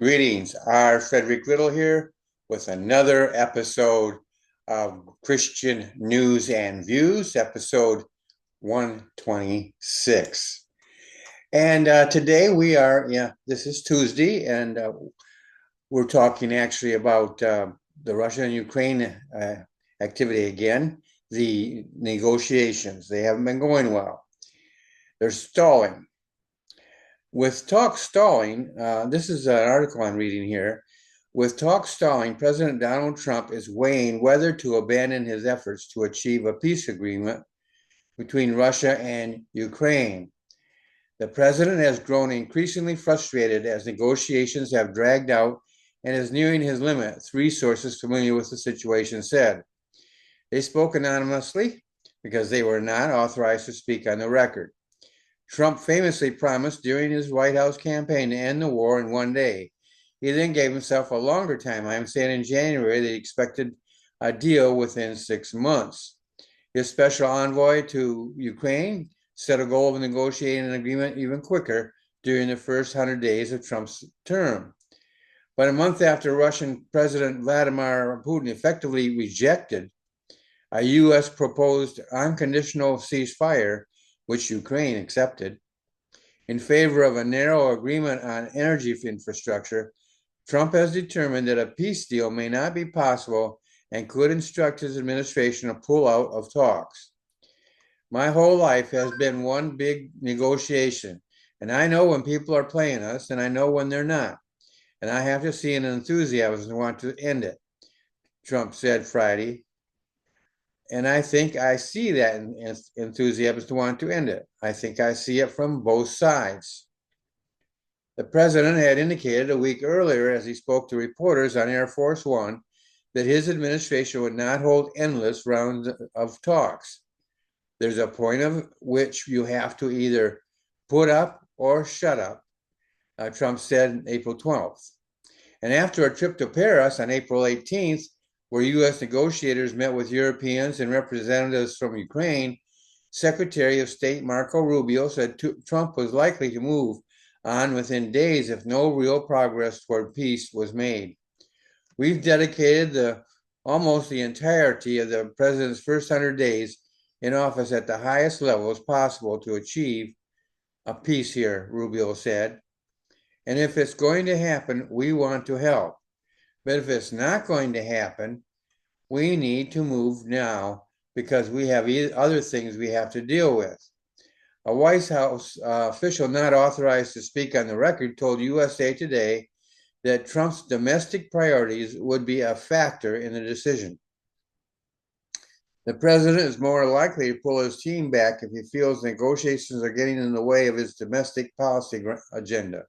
Greetings, R. Frederick Little here with another episode of Christian News and Views, episode 126. And today this is Tuesday, and we're talking actually about the Russia and Ukraine activity again, the negotiations. They haven't been going well, they're stalling. With talk stalling, this is an article I'm reading here. With talk stalling, President Donald Trump is weighing whether to abandon his efforts to achieve a peace agreement between Russia and Ukraine. The president has grown increasingly frustrated as negotiations have dragged out and is nearing his limit, three sources familiar with the situation said. They spoke anonymously because they were not authorized to speak on the record. Trump famously promised during his White House campaign to end the war in one day. He then gave himself a longer timeline, saying in January that he expected a deal within 6 months. His special envoy to Ukraine set a goal of negotiating an agreement even quicker during the first 100 days of Trump's term. But a month after Russian President Vladimir Putin effectively rejected a U.S. proposed unconditional ceasefire, which Ukraine accepted, in favor of a narrow agreement on energy infrastructure, Trump has determined that a peace deal may not be possible and could instruct his administration to pull out of talks. My whole life has been one big negotiation, and I know when people are playing us, and I know when they're not. And I have to see an enthusiasm to want to end it, Trump said Friday. And I think I see that enthusiasm to want to end it. I think I see it from both sides. The president had indicated a week earlier, as he spoke to reporters on Air Force One, that his administration would not hold endless rounds of talks. There's a point of which you have to either put up or shut up, Trump said April 12th. And after a trip to Paris on April 18th, where U.S. negotiators met with Europeans and representatives from Ukraine, Secretary of State Marco Rubio said Trump was likely to move on within days if no real progress toward peace was made. We've dedicated almost the entirety of the president's first 100 days in office at the highest levels possible to achieve a peace here, Rubio said. And if it's going to happen, we want to help. But if it's not going to happen, we need to move now because we have other things we have to deal with. A White House official not authorized to speak on the record told USA Today that Trump's domestic priorities would be a factor in the decision. The president is more likely to pull his team back if he feels negotiations are getting in the way of his domestic policy agenda.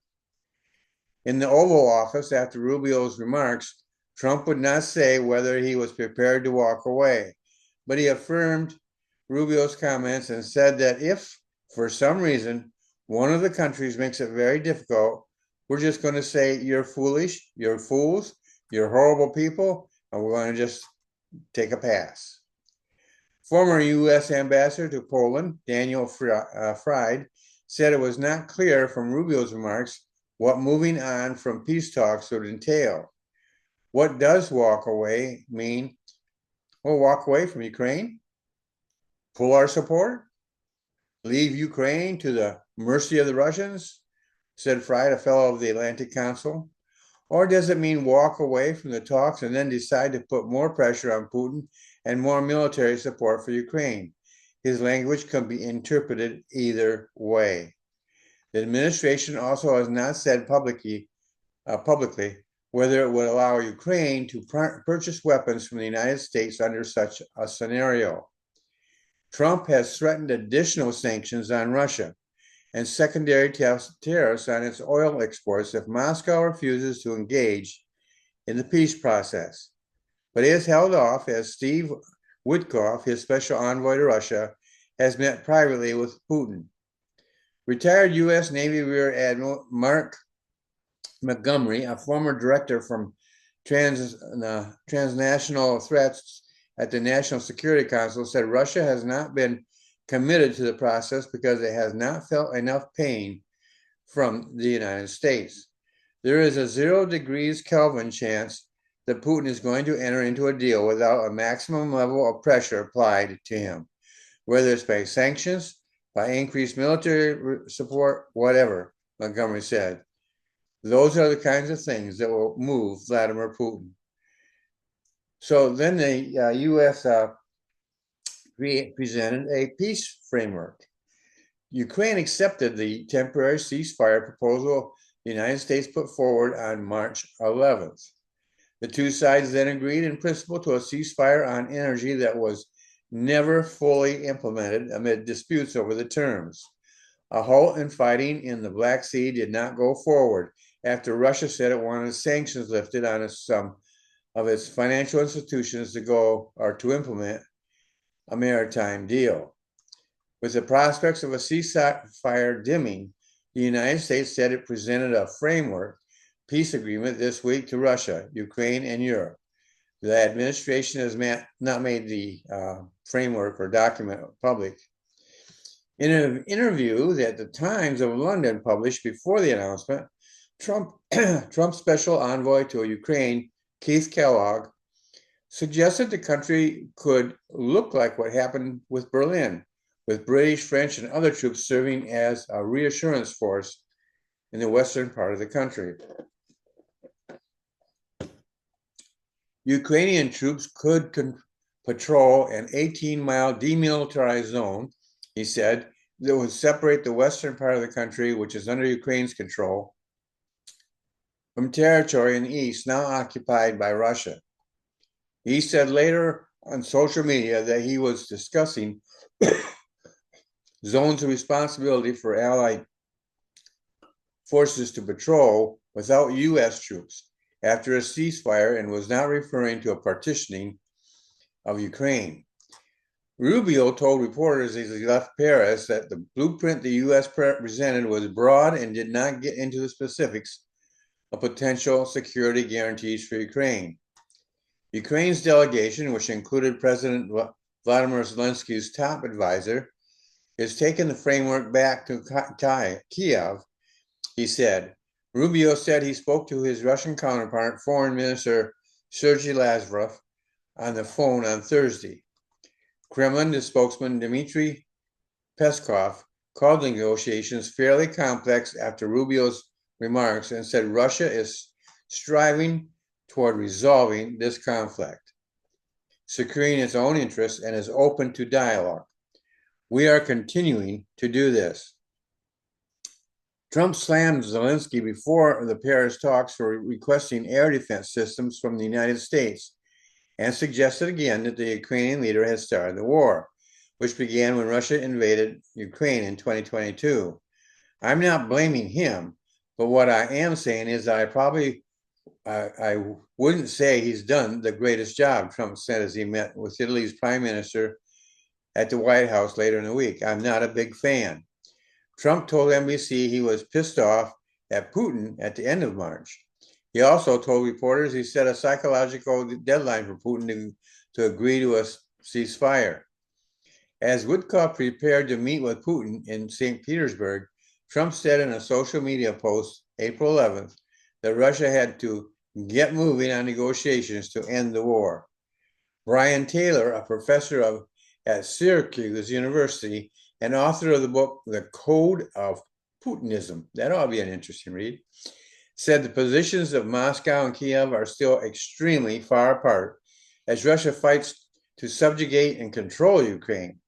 In the Oval Office, after Rubio's remarks, Trump would not say whether he was prepared to walk away, but he affirmed Rubio's comments and said that if, for some reason, one of the countries makes it very difficult, we're just going to say, you're foolish, you're fools, you're horrible people, and we're going to just take a pass. Former U.S. Ambassador to Poland, Daniel Fried, said it was not clear from Rubio's remarks what moving on from peace talks would entail. What does walk away mean? Well, walk away from Ukraine, pull our support, leave Ukraine to the mercy of the Russians, said Fried, a fellow of the Atlantic Council. Or does it mean walk away from the talks and then decide to put more pressure on Putin and more military support for Ukraine? His language can be interpreted either way. The administration also has not said publicly whether it would allow Ukraine to purchase weapons from the United States under such a scenario. Trump has threatened additional sanctions on Russia and secondary tariffs on its oil exports if Moscow refuses to engage in the peace process. But he has held off as Steve Witkoff, his special envoy to Russia, has met privately with Putin. Retired U.S. Navy Rear Admiral Mark Montgomery, a former director from transnational threats at the National Security Council, said Russia has not been committed to the process because it has not felt enough pain from the United States. There is a 0 degrees Kelvin chance that Putin is going to enter into a deal without a maximum level of pressure applied to him, whether it's by sanctions, by increased military support, whatever, Montgomery said. Those are the kinds of things that will move Vladimir Putin. So then the U.S. Presented a peace framework. Ukraine accepted the temporary ceasefire proposal the United States put forward on March 11th. The two sides then agreed in principle to a ceasefire on energy that was never fully implemented amid disputes over the terms. A halt in fighting in the Black Sea did not go forward after Russia said it wanted sanctions lifted on some of its financial institutions to go or to implement a maritime deal. With the prospects of a ceasefire dimming, the United States said it presented a framework peace agreement this week to Russia, Ukraine, and Europe. The administration has not made the framework or document public. In an interview that the Times of London published before the announcement, Trump's special envoy to Ukraine, Keith Kellogg, suggested the country could look like what happened with Berlin, with British, French, and other troops serving as a reassurance force in the western part of the country. Ukrainian troops could patrol an 18-mile demilitarized zone, he said, that would separate the western part of the country, which is under Ukraine's control, from territory in the east now occupied by Russia. He said later on social media that he was discussing zones of responsibility for Allied forces to patrol without U.S. troops after a ceasefire and was not referring to a partitioning of Ukraine. Rubio told reporters as he left Paris that the blueprint the U.S. presented was broad and did not get into the specifics of potential security guarantees for Ukraine. Ukraine's delegation, which included President Vladimir Zelensky's top advisor, has taken the framework back to Kiev, he said. Rubio said he spoke to his Russian counterpart, Foreign Minister Sergei Lavrov, on the phone on Thursday. Kremlin spokesman Dmitry Peskov called the negotiations fairly complex after Rubio's remarks and said Russia is striving toward resolving this conflict, securing its own interests, and is open to dialogue. We are continuing to do this. Trump slammed Zelensky before the Paris talks for requesting air defense systems from the United States and suggested again that the Ukrainian leader has started the war, which began when Russia invaded Ukraine in 2022. I'm not blaming him, but what I am saying is that I wouldn't say he's done the greatest job, Trump said as he met with Italy's prime minister at the White House later in the week. I'm not a big fan. Trump told NBC he was pissed off at Putin at the end of March. He also told reporters he set a psychological deadline for Putin to agree to a ceasefire. As Witkoff prepared to meet with Putin in St. Petersburg, Trump said in a social media post April 11th that Russia had to get moving on negotiations to end the war. Brian Taylor, a professor at Syracuse University and author of the book, The Code of Putinism, that ought to be an interesting read, said the positions of Moscow and Kiev are still extremely far apart as Russia fights to subjugate and control Ukraine.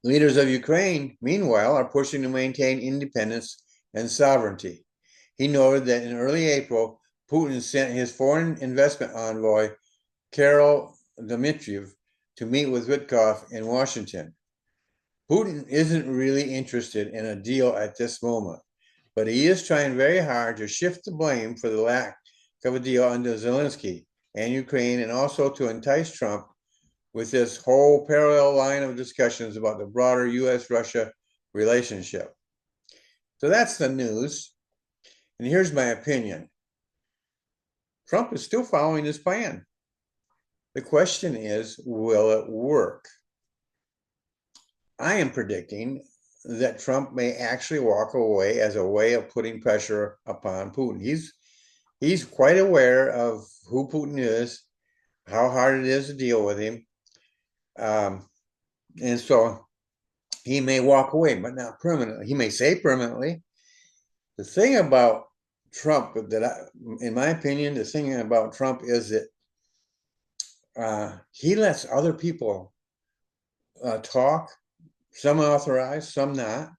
Leaders of Ukraine, meanwhile, are pushing to maintain independence and sovereignty. He noted that in early April, Putin sent his foreign investment envoy, Kirill Dmitriev, to meet with Witkoff in Washington. Putin isn't really interested in a deal at this moment, but he is trying very hard to shift the blame for the lack of a deal onto Zelensky and Ukraine, and also to entice Trump with this whole parallel line of discussions about the broader U.S.-Russia relationship. So that's the news. And here's my opinion. Trump is still following this plan. The question is, will it work? I am predicting that Trump may actually walk away as a way of putting pressure upon Putin. He's quite aware of who Putin is, how hard it is to deal with him. And so he may walk away, but not permanently. He may say permanently. The thing about Trump in my opinion, the thing about Trump is that he lets other people talk, some authorized, some not.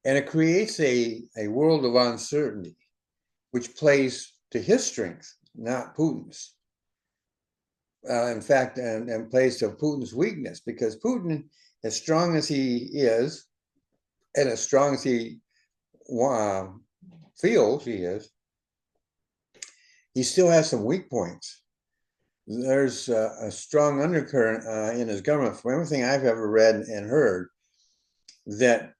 And it creates a world of uncertainty, which plays to his strength, not Putin's. In fact, and plays to Putin's weakness, because Putin, as strong as he is, and as strong as he feels he is, he still has some weak points. There's a strong undercurrent in his government, from everything I've ever read and heard, that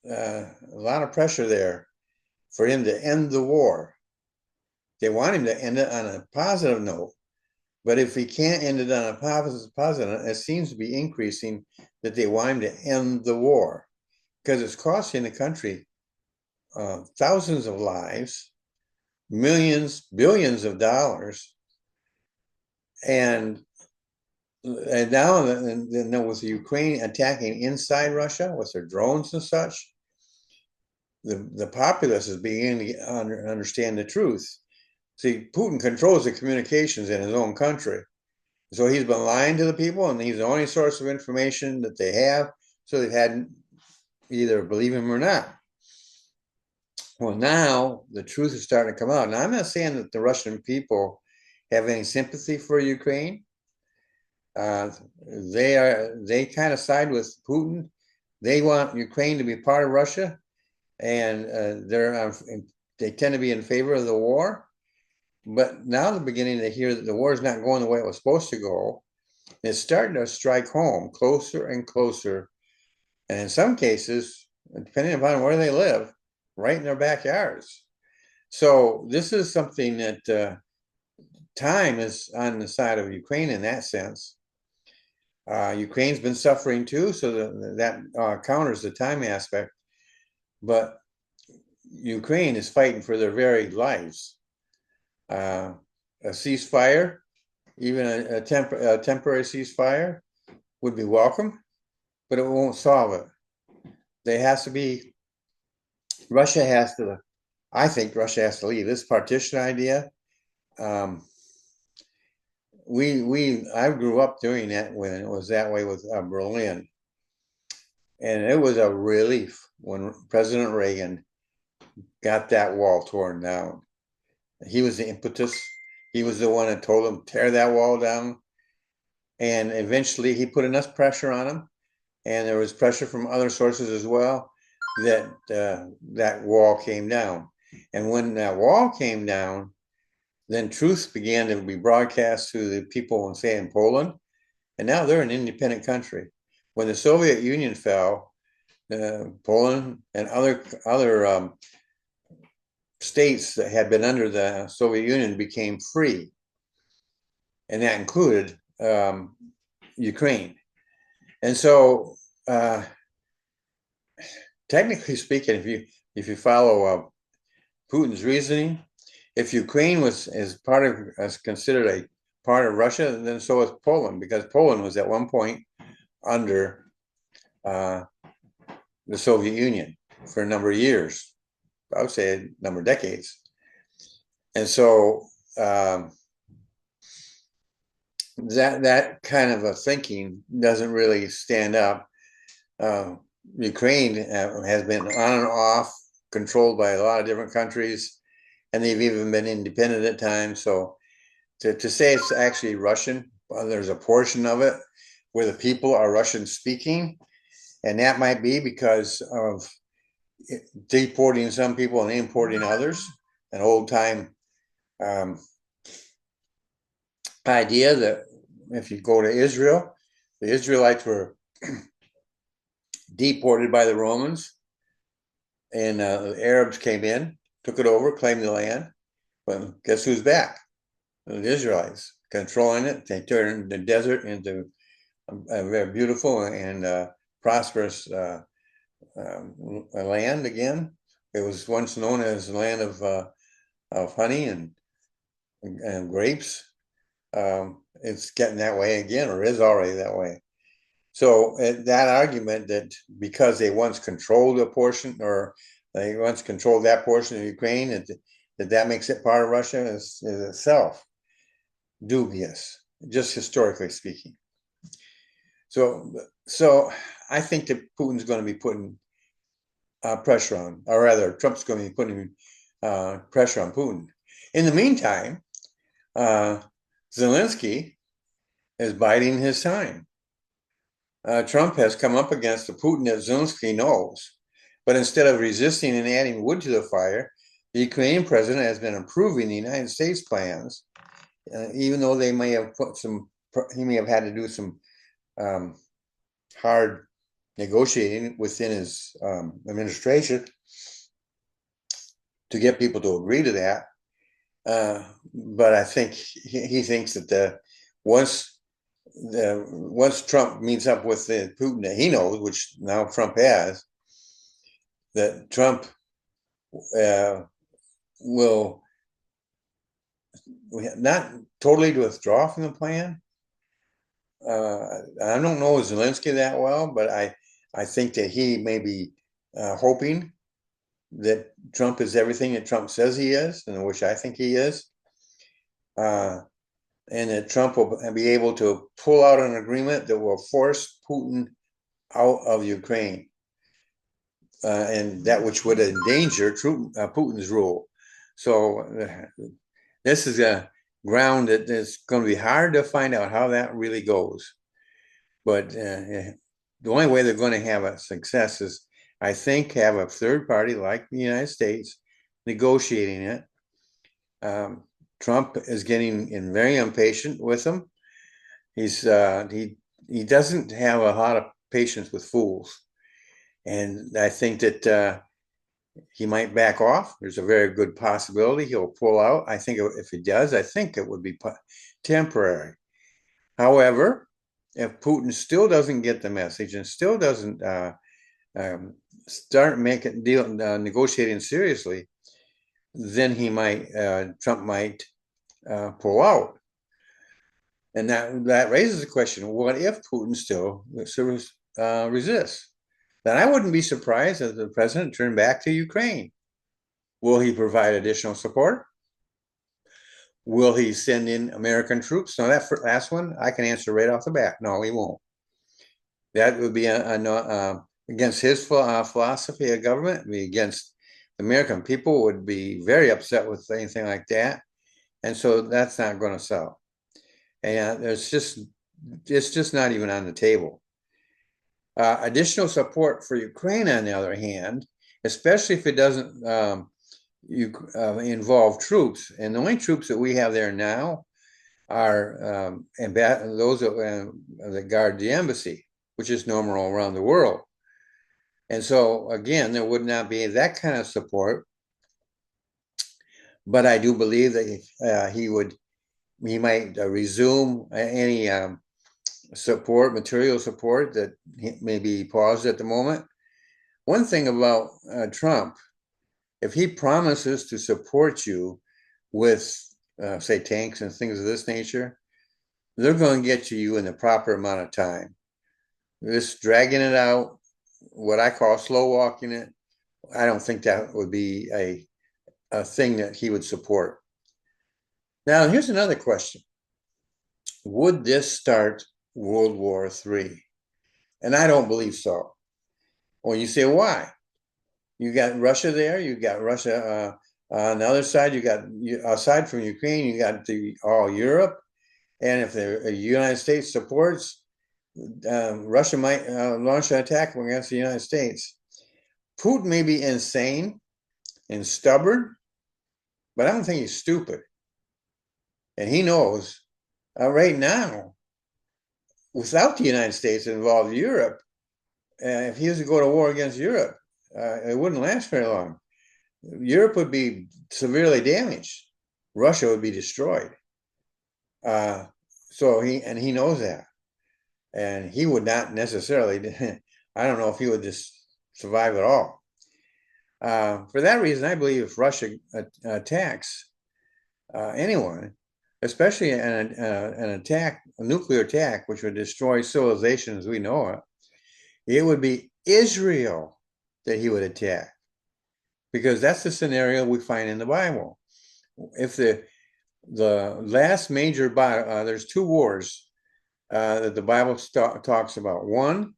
a lot of pressure there for him to end the war. They want him to end it on a positive note, but if he can't end it on a positive, it seems to be increasing that they want him to end the war, because it's costing the country thousands of lives, millions, billions of dollars, and now with Ukraine attacking inside Russia with their drones and such, the populace is beginning to understand the truth. See, Putin controls the communications in his own country. So he's been lying to the people, and he's the only source of information that they have. So they've had either believe him or not. Well, now the truth is starting to come out. Now, I'm not saying that the Russian people have any sympathy for Ukraine. They kind of side with Putin. They want Ukraine to be part of Russia, and they tend to be in favor of the war. But now they're beginning to hear that the war is not going the way it was supposed to go. It's starting to strike home closer and closer. And in some cases, depending upon where they live, right in their backyards. So this is something that time is on the side of Ukraine in that sense. Ukraine's been suffering too, so that counters the time aspect. But Ukraine is fighting for their very lives. A ceasefire, even a temporary ceasefire, would be welcome, but it won't solve it. There has to be, I think Russia has to leave. This partition idea, I grew up doing that when it was that way with Berlin. And it was a relief when President Reagan got that wall torn down. He was the impetus. He was the one that told them, tear that wall down. And eventually he put enough pressure on them, and there was pressure from other sources as well, that that wall came down. And when that wall came down, then truth began to be broadcast to the people, say, in Poland. And now they're an independent country. When the Soviet Union fell, Poland and other states that had been under the Soviet Union became free, and that included Ukraine. And so, technically speaking, if you follow Putin's reasoning, if Ukraine is considered a part of Russia, then so is Poland, because Poland was at one point under the Soviet Union for a number of years. I would say a number of decades. And so that kind of a thinking doesn't really stand up. Ukraine has been on and off, controlled by a lot of different countries, and they've even been independent at times. So to say it's actually Russian, well, there's a portion of it where the people are Russian speaking, and that might be because of deporting some people and importing others, an old time idea that if you go to Israel, the Israelites were deported by the Romans, and the Arabs came in, took it over, claimed the land. Well, guess who's back? The Israelites controlling it. They turned the desert into a very beautiful and prosperous land again. It was once known as the land of honey and grapes. It's getting that way again, or is already that way. So that argument that because they once controlled a portion, or they once controlled that portion of Ukraine, that makes it part of Russia is itself dubious, just historically speaking. So I think that Putin's going to be putting pressure on, or rather, Trump's going to be putting pressure on Putin. In the meantime, Zelensky is biding his time. Trump has come up against the Putin that Zelensky knows, but instead of resisting and adding wood to the fire, the Ukrainian president has been approving the United States plans, even though they may have he may have had to do some hard negotiating within his administration to get people to agree to that. But I think he thinks that once Trump meets up with the Putin that he knows, which now Trump has, that Trump will not totally withdraw from the plan. I don't know Zelensky that well, but I think that he may be hoping that Trump is everything that Trump says he is, and which I think he is. And that Trump will be able to pull out an agreement that will force Putin out of Ukraine, and that which would endanger Putin's rule. So this is a ground that is going to be hard to find out how that really goes. But the only way they're going to have a success is, I think, have a third party like the United States negotiating it. Trump is getting very impatient with them. He doesn't have a lot of patience with fools, and I think that he might back off. There's a very good possibility he'll pull out. I think if he does, I think it would be temporary. However, if Putin still doesn't get the message and still doesn't start negotiating seriously, then Trump might pull out. And that raises the question, what if Putin still resists? Then I wouldn't be surprised if the president turned back to Ukraine. Will he provide additional support? Will he send in American troops? No, that last one I can answer right off the bat. No, he won't. That would be against his philosophy of government. It'd be against the American people. Would be very upset with anything like that, and so that's not going to sell. And it's just not even on the table. Additional support for Ukraine, on the other hand, especially if it doesn't involve troops, and the only troops that we have there now are those that guard the embassy, which is normal around the world. And so, again, there would not be that kind of support. But I do believe that he might resume any material support that may be paused at the moment. One thing about Trump, if he promises to support you with, say, tanks and things of this nature, they're going to get to you in the proper amount of time. Just dragging it out, what I call slow walking it, I don't think that would be a thing that he would support. Now, here's another question. Would this start World War III? And I don't believe so. Well, you say, why? You got Russia there. You got Russia on the other side. Aside from Ukraine, you got all Europe. And if the United States supports, Russia might launch an attack against the United States. Putin may be insane and stubborn, but I don't think he's stupid. And he knows right now, without the United States involved Europe, if he was to go to war against Europe, it wouldn't last very long. Europe would be severely damaged. Russia would be destroyed. So he knows that. And he would not necessarily, I don't know if he would just survive at all. For that reason, I believe if Russia attacks anyone, especially an attack, a nuclear attack, which would destroy civilization as we know it, it would be Israel that he would attack, because that's the scenario we find in the Bible. If the last major there's two wars that the Bible talks about. One,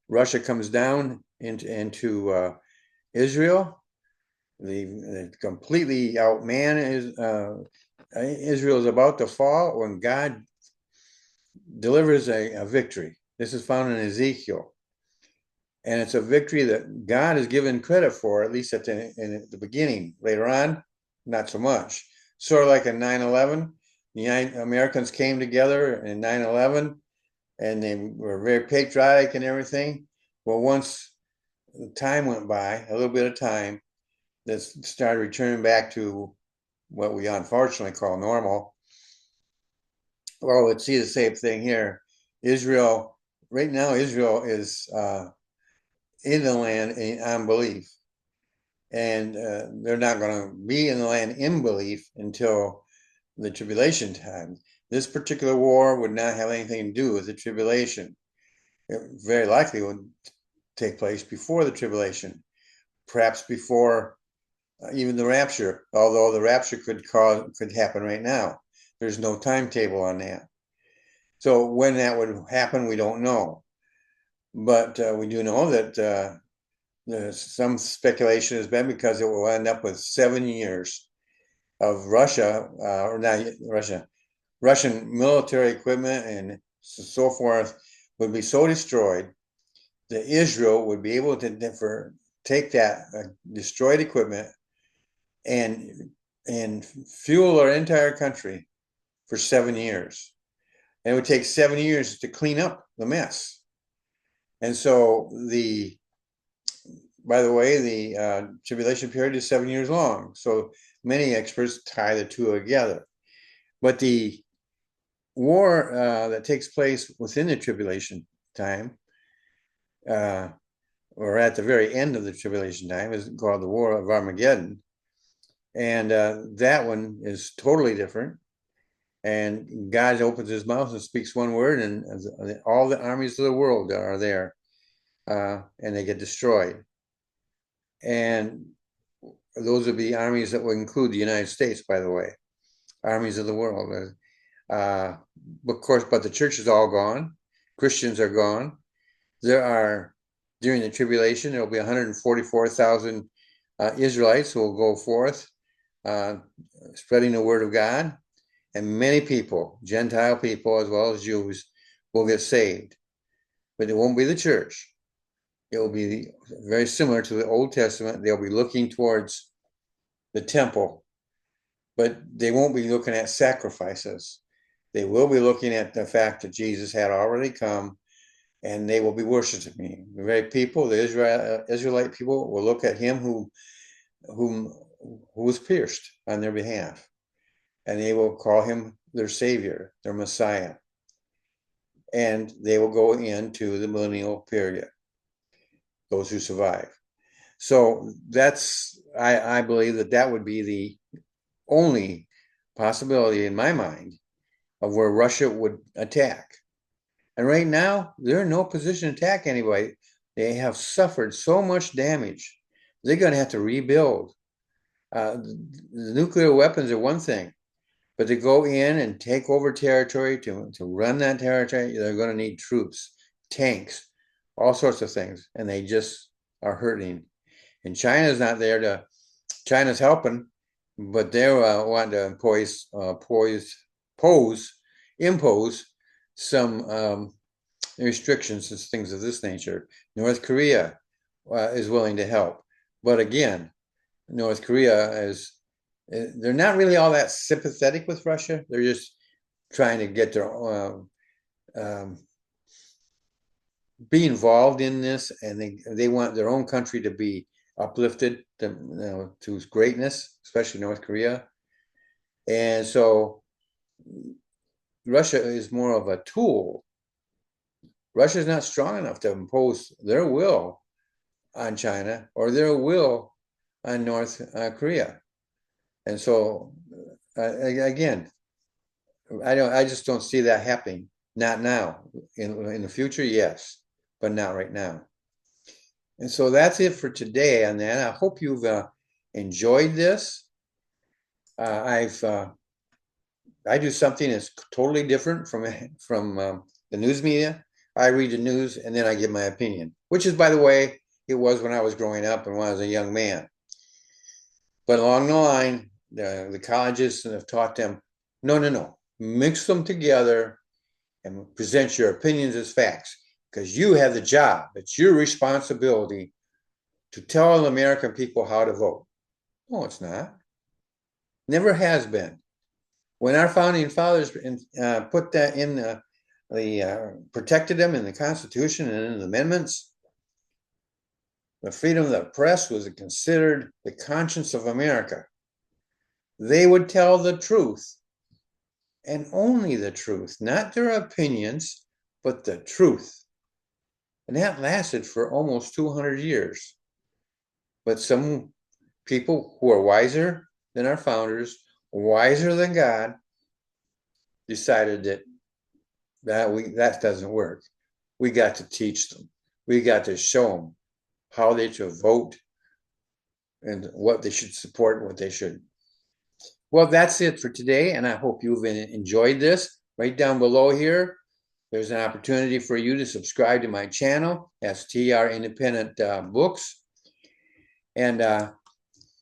Russia comes down into Israel. They completely outman Israel is about to fall when God delivers a victory. This is found in Ezekiel. And it's a victory that God is given credit for, at least at the beginning. Later on, not so much. Sort of like in 9/11, the Americans came together in 9/11, and they were very patriotic and everything. Well, once time went by, a little bit of time, that started returning back to what we unfortunately call normal. Well, let's see the same thing here. Israel, right now, Israel is in the land in unbelief. And they're not going to be in the land in belief until the tribulation time. This particular war would not have anything to do with the tribulation. It very likely would take place before the tribulation, perhaps before even the rapture, although the rapture could happen right now. There's no timetable on that. So when that would happen, we don't know. But we do know that some speculation has been because it will end up with 7 years of Russia, or not Russia, Russian military equipment and so forth would be so destroyed that Israel would be able to take that destroyed equipment and fuel our entire country for 7 years. And it would take 7 years to clean up the mess. And so by the way, the tribulation period is 7 years long. So many experts tie the two together. But the war that takes place within the tribulation time, or at the very end of the tribulation time, is called the War of Armageddon. And that one is totally different. And God opens his mouth and speaks one word, and all the armies of the world are there, and they get destroyed. And those would be armies that would include the United States, by the way, armies of the world. Of course, but the church is all gone. Christians are gone. During the tribulation, there will be 144,000 Israelites who will go forth, spreading the word of God. And many people, Gentile people as well as Jews, will get saved. But it won't be the church. It will be very similar to the Old Testament. They'll be looking towards the temple, but they won't be looking at sacrifices. They will be looking at the fact that Jesus had already come, and they will be worshiping him. The very people, the Israelite people, will look at him who was pierced on their behalf, and they will call him their Savior, their Messiah. And they will go into the millennial period, those who survive. So I believe that would be the only possibility in my mind of where Russia would attack. And right now, they're in no position to attack anybody. They have suffered so much damage. They're going to have to rebuild. The nuclear weapons are one thing, but to go in and take over territory, to run that territory, they're going to need troops, tanks, all sorts of things. And they just are hurting. And China's not there China's helping, but they're wanting to impose some restrictions and things of this nature. North Korea is willing to help. But again, North Korea they're not really all that sympathetic with Russia. They're just trying to get their be involved in this, and they want their own country to be uplifted to greatness, especially North Korea. And so Russia is more of a tool. Russia is not strong enough to impose their will on China or their will on North Korea. And so, again, I just don't see that happening. Not now. In the future, yes, but not right now. And so that's it for today on that. I hope you've enjoyed this. I do something that's totally different from the news media. I read the news and then I give my opinion, which is, by the way, it was when I was growing up and when I was a young man. But along the line, the colleges have taught them, no, mix them together and present your opinions as facts because you have the job. It's your responsibility to tell the American people how to vote. No, it's not. Never has been. When our founding fathers put that in protected them in the Constitution and in the amendments, the freedom of the press was considered the conscience of America. They would tell the truth and only the truth, not their opinions, but the truth. And that lasted for almost 200 years. But some people who are wiser than our founders, wiser than God, decided that doesn't work. We got to teach them. We got to show them how they should vote and what they should support and what they shouldn't. Well, that's it for today, and I hope you've enjoyed this. Right down below here, there's an opportunity for you to subscribe to my channel. That's TR Independent Books. And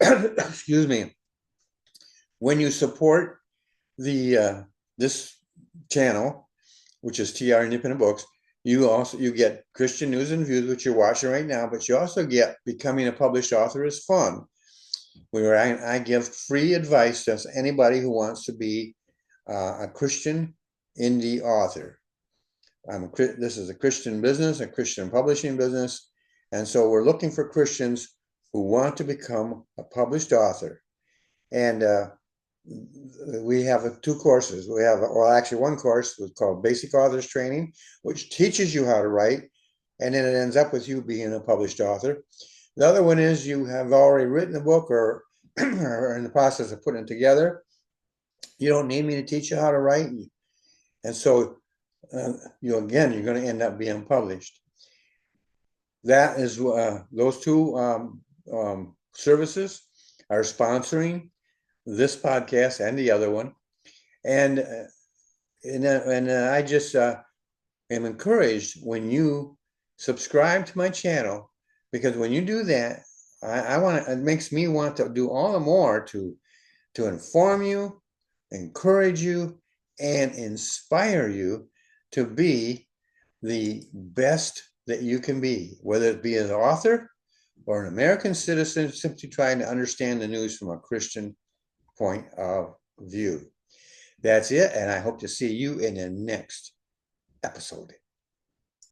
excuse me, when you support the this channel, which is TR Independent Books, you get Christian News and Views, which you're watching right now, but you also get Becoming a Published Author is Fun, where I give free advice to anybody who wants to be a Christian indie author. This is a Christian business, a Christian publishing business, and so we're looking for Christians who want to become a published author. And we have two courses. We have, well, actually one course was called Basic Authors Training, which teaches you how to write, and then it ends up with you being a published author. The other one is you have already written a book or are in the process of putting it together. You don't need me to teach you how to write. And so, you're going to end up being published. That is, those two services are sponsoring this podcast and the other one. And I just am encouraged when you subscribe to my channel, because when you do that, it makes me want to do all the more to inform you, encourage you, and inspire you to be the best that you can be, whether it be an author or an American citizen simply trying to understand the news from a Christian point of view. That's it, and I hope to see you in the next episode.